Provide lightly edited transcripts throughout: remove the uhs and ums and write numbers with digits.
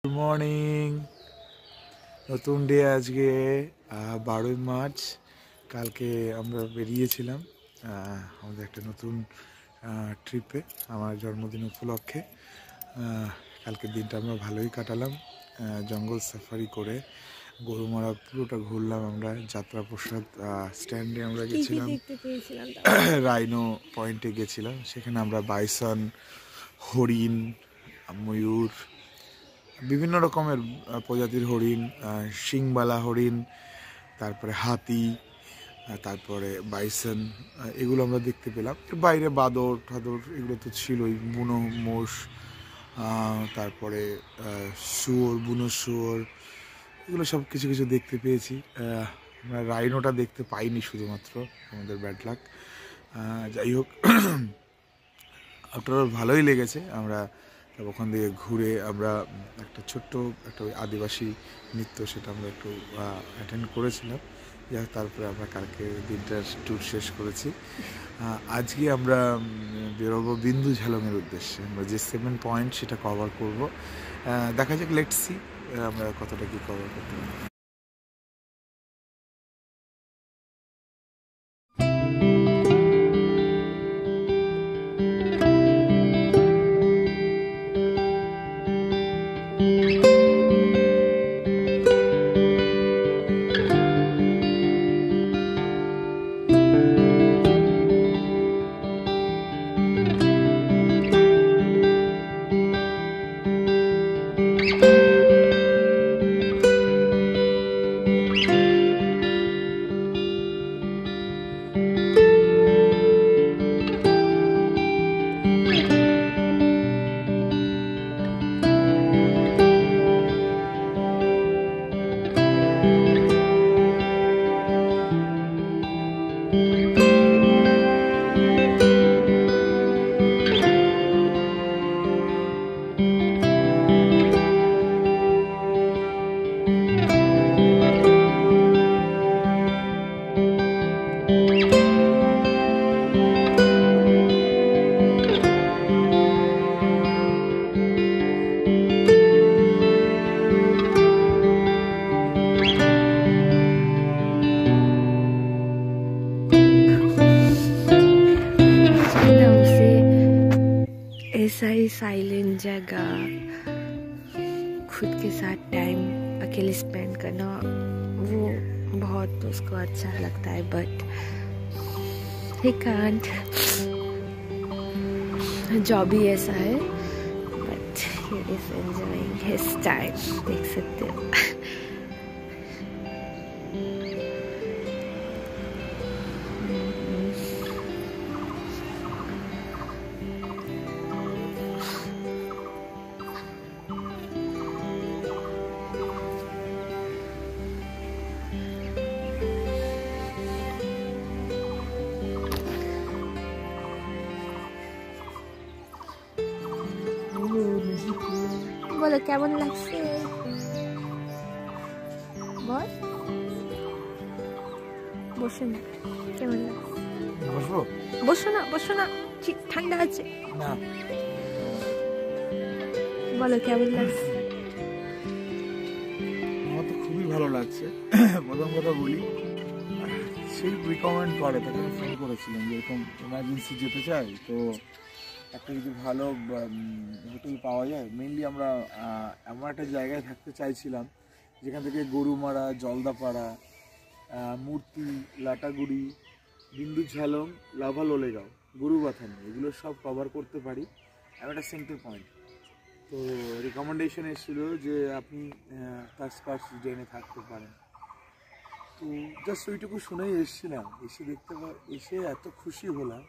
Good morning. নতুন day আজকে 12ই March. কালকে আমরা বেরিয়েছিলাম আমাদের একটা নতুন ট্রিপে আমার জন্মদিন উপলক্ষে। কালকের দিনটা আমরা ভালোই কাটালাম, জঙ্গল সাফারি করে গরুমারা পুরোটা ঘুরলাম। আমরা যাত্রাপ্রসাদ স্ট্যান্ডে আমরা গেছিলাম, রাইনো পয়েন্টে গেছিলাম। সেখানে আমরা বাইসন, হরিণ, ময়ূর, বিভিন্ন রকমের প্রজাতির হরিণ, শিংবালা হরিণ, তারপরে হাতি, তারপরে বাইসন, এগুলো আমরা দেখতে পেলাম। এর বাইরে বাদর ঠাদর এগুলো তো ছিলই, বুনো মোষ, তারপরে শুয়োর, বুনো শুয়োর, এগুলো সব কিছু কিছু দেখতে পেয়েছি। আমরা রাইনোটা দেখতে পাইনি, শুধুমাত্র আমাদের ব্যাড লাক। যাই হোক, আপনার ভালোই লেগেছে। আমরা ওখান থেকে ঘুরে আমরা একটা ছোট্ট একটা আদিবাসী নৃত্য, সেটা আমরা একটু অ্যাটেন্ড করেছিলাম। তারপরে আমরা কালকে দিনটার ট্যুর শেষ করেছি। আজকে আমরা বেরোবো বিন্দু ঝালংয়ের উদ্দেশ্যে। আমরা যে 7 পয়েন্ট সেটা কভার করব। দেখা যাক, লেটস সি আমরা কতটা কি কভার করতে পারি। ऐसा ही साइलेंट जगह, खुद के साथ टाइम अकेले स्पेंड करना, वो बहुत उसको अच्छा लगता है। बट ही कांट, जॉब ही ऐसा है। But he is enjoying his time, देख सकते हो। বলো কেমন লাগছে, বল। বসো না, কেমন লাগছে? বসবো? বসো না, বসো না, ঠান্ডা আছে না। বলো কেমন লাগছে? আমার তো খুবই ভালো লাগছে। প্রথম কথা বলি, সেই রিকমেন্ড করে, তাকে আমি ফোন করেছিলাম যে এরকম এমার্জেন্সি যেতে চাই, তো একটা যদি ভালো হোটেল পাওয়া যায়। মেনলি আমরা এমন একটা জায়গায় থাকতে চাইছিলাম যেখান থেকে গরুমারা, জলদাপাড়া, মূর্তি, লাটাগুড়ি, বিন্দু ঝালং, লাভা লোলেগাঁও, গরুবাথানি, এগুলো সব কভার করতে পারি। এমন একটা সেন্টার পয়েন্ট। তো রিকমেন্ডেশন এসেছিলো যে আপনি তাস্কার্স জেনে থাকতে পারেন। তো জাস্ট ওইটুকু শুনেই এসেছিলাম। এসে এত খুশি হলাম,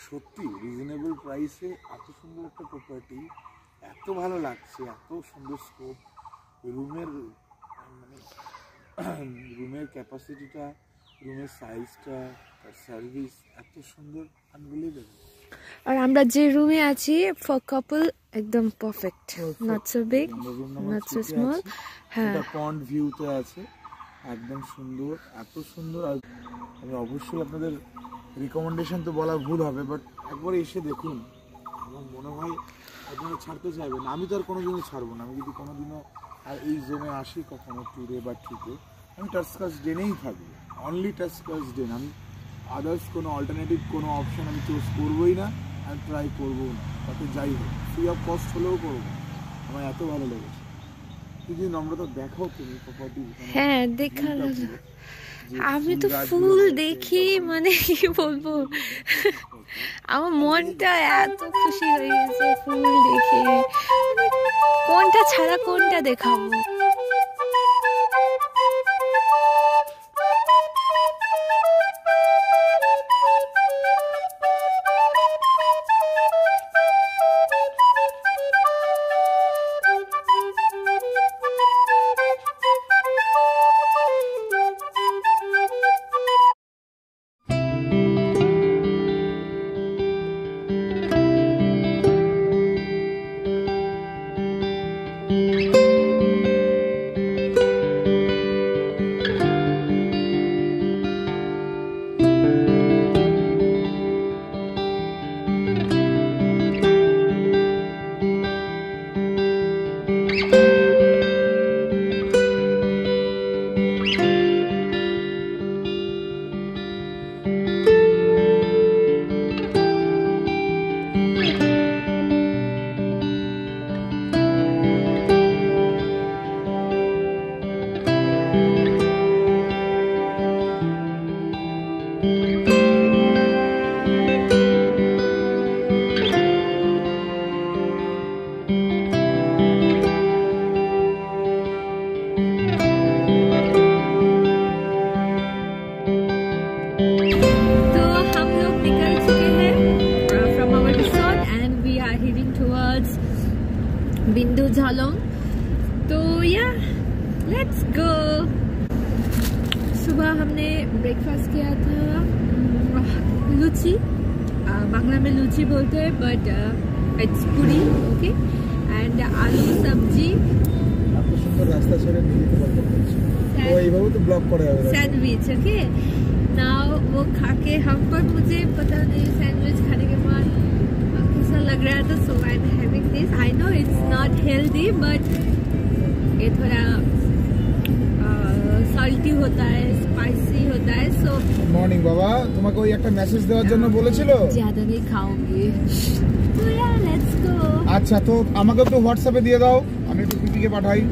সত্যি রিজনেবল প্রাইসে এত সুন্দর একটা প্রপার্টি, এত ভালো লাগছে, এত সুন্দর স্কোপ, রুমের ক্যাপাসিটিটা, রুমের সাইজটা, তার সার্ভিস এত সুন্দর, আনবিলিভেবল। আর আমরা যে রুমে আছি ফর কাপল একদম perfect, not so big, not so small. হ্যাঁ, এটা পন্ড ভিউতে আছে, একদম সুন্দর, এত সুন্দর। আর আমি অবশ্যই আপনাদের রিকমেন্ডেশন তো বলা ভুল হবে, বাট একবার এসে দেখুন, এবং আমার মনে হয় আপনারা ছাড়তে চাইবেন। আমি তো আর কোনোদিনও ছাড়বো না। আমি যদি কোনোদিনও আর এই জোনে আসি কখনো ট্যুরে বা ট্রিপে, আমি টাস্কাস ডেনেই থাকবো, অনলি টাস্কাস ডেন। আমি আদার্স কোনো অল্টারনেটিভ কোনো অপশান আমি চুজ করবোই না, আমি ট্রাই করবো না, তাতে যাই হোক ফ্রি অফ কস্ট হলেও করবো। আমার এত ভালো লেগেছে। তুই যদি নম্রতা দেখাও তুমি প্রপার্টি। হ্যাঁ দেখালো। আমি তো ফুল দেখি মানে কি বলবো, আমার মনটা এত খুশি হয়ে গেছে ফুল দেখে, কোনটা ছাড়া কোনটা দেখাবো। बिंदु झालोंग। तो या लेट्स गो। सुबह हमने ब्रेकफास्ट किया था लुची, बांग्ला में लुची बोलते हैं बट इट्स पूरी, ओके, एंड आलू सब्जी, सैंडविच, ओके। नाउ वो खा के हम, पर मुझे पता नहीं सैंडविच खाने के बाद कैसा लग रहा था, so I am having this. I know it's not healthy but ये थोड़ा सॉल्टी होता है, स्पाइसी होता है। सो मॉर्निंग बाबा তোমাকে ওই একটা মেসেজ দেওয়ার জন্য বলেছিল, ज्यादा नहीं खाऊंगी। तो यार लेट्स गो। আচ্ছা তো আমাকে একটু হোয়াটসঅ্যাপে দিয়ে দাও, আমি একটু পিপিকে পাঠাই।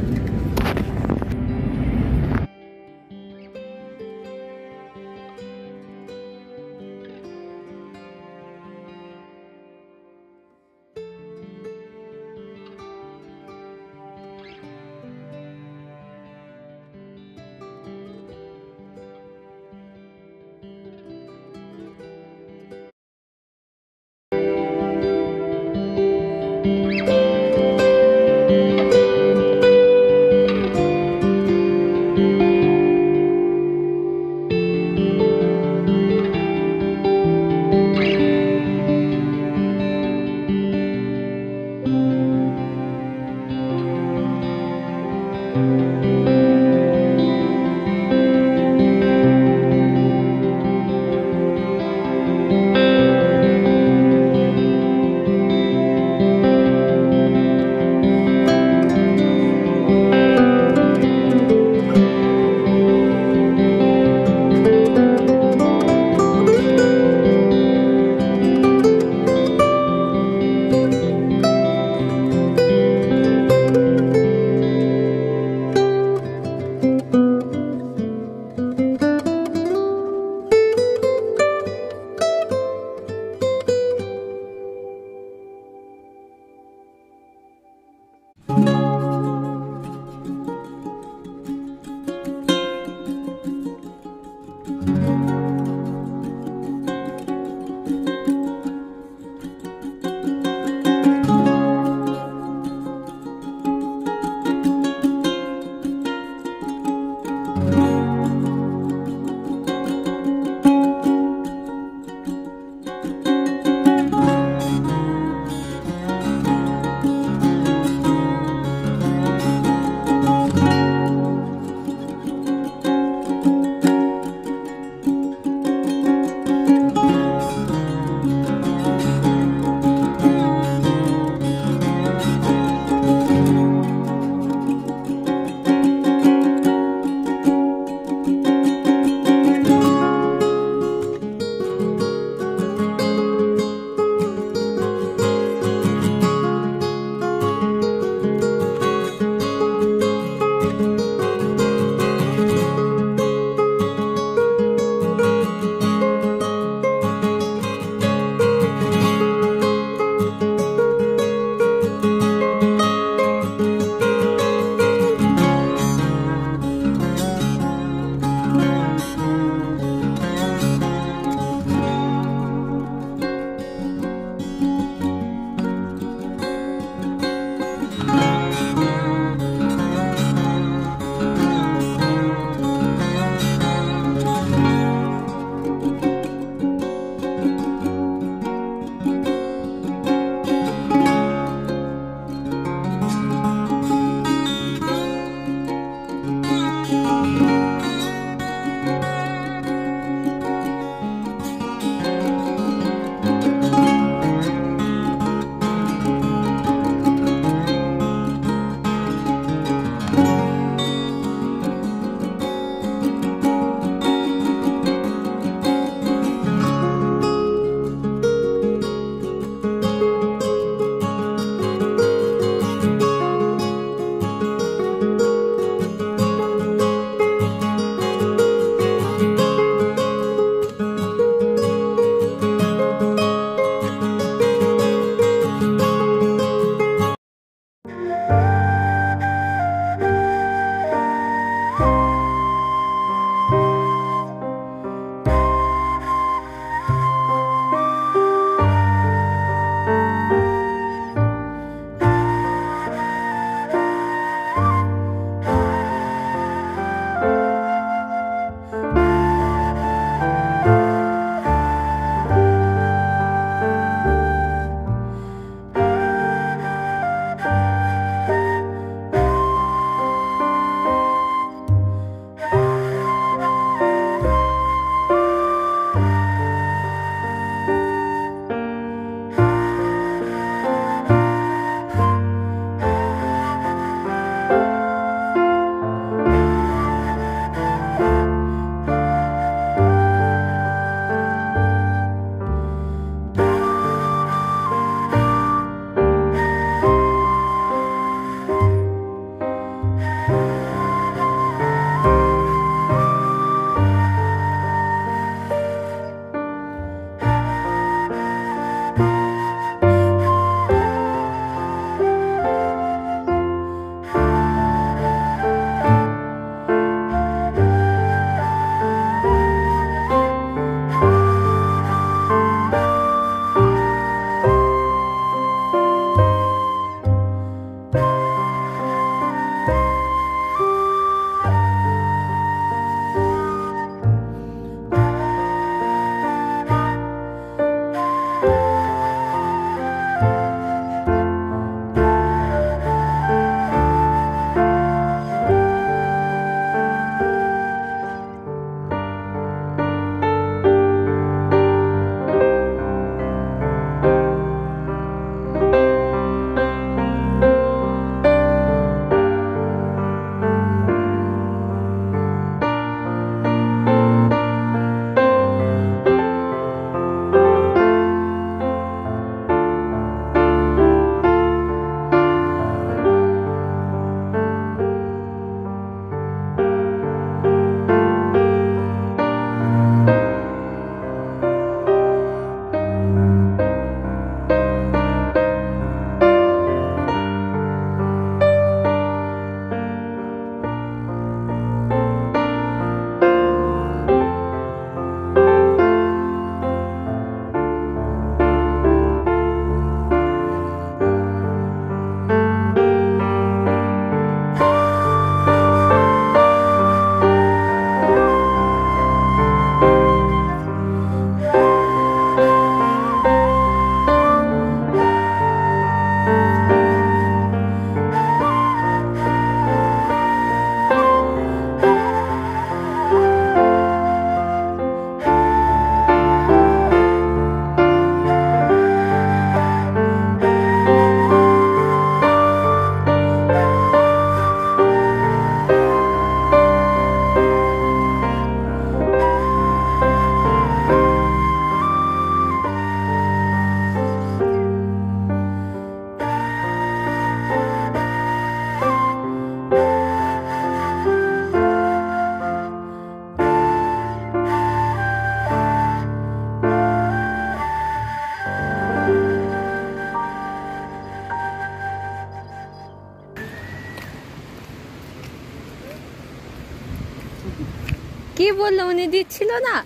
কি বললো উনি দিচ্ছিল না?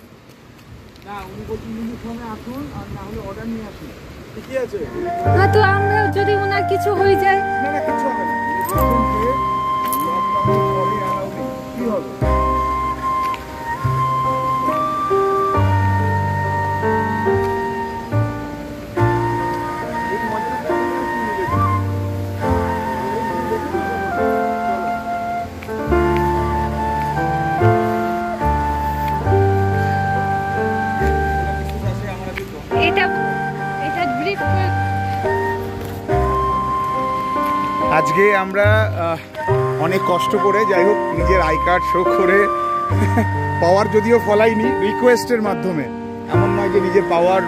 না উনি বলছেন ইউনিফর্মে আসুন আর না হলে অর্ডার নিয়ে আসুন। ঠিকই আছে। হ্যাঁ তো আমরা যদি ওনার কিছু হয়ে যায়? না না কিছু হবে না। লকডাউন পরে অ্যালাউ নেই, কি হবে? আজকে আমরা অনেক কষ্ট করে যাই হোক নিজের আই কার্ড শো করে পাওয়ার যদিও ফলাইনি, রিকোয়েস্টের মাধ্যমে, এমন নয় যে নিজের পাওয়ার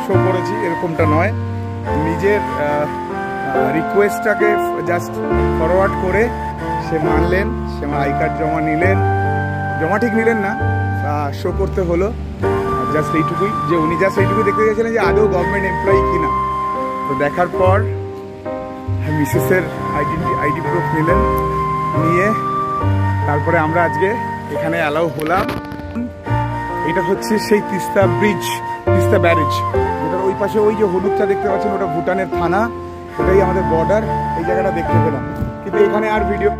শো করেছি, এরকমটা নয়, নিজের রিকোয়েস্টটাকে জাস্ট ফরওয়ার্ড করে সে মানলেন, সে আমার আই কার্ড জমা নিলেন, জমা ঠিক নিলেন না, শো করতে হলো, জাস্ট এইটুকুই, যে উনি জাস্ট এইটুকুই দেখতে গেছিলেন যে আদৌ গভর্নমেন্ট এমপ্লয়ি কিনা। তো দেখার পর মিসেসের আইডি প্রুফ নিলেন, নিয়ে তারপরে আমরা আজকে এখানে অ্যালাউ হলাম। এটা হচ্ছে সেই তিস্তা ব্রিজ, তিস্তা ব্যারেজ, যেটার ওই পাশে ওই যে হলুদটা দেখতে পাচ্ছেন ওটা ভুটানের থানা, ওটাই আমাদের বর্ডার, এই জায়গাটা দেখতে পেলাম। কিন্তু এখানে আর ভিডিও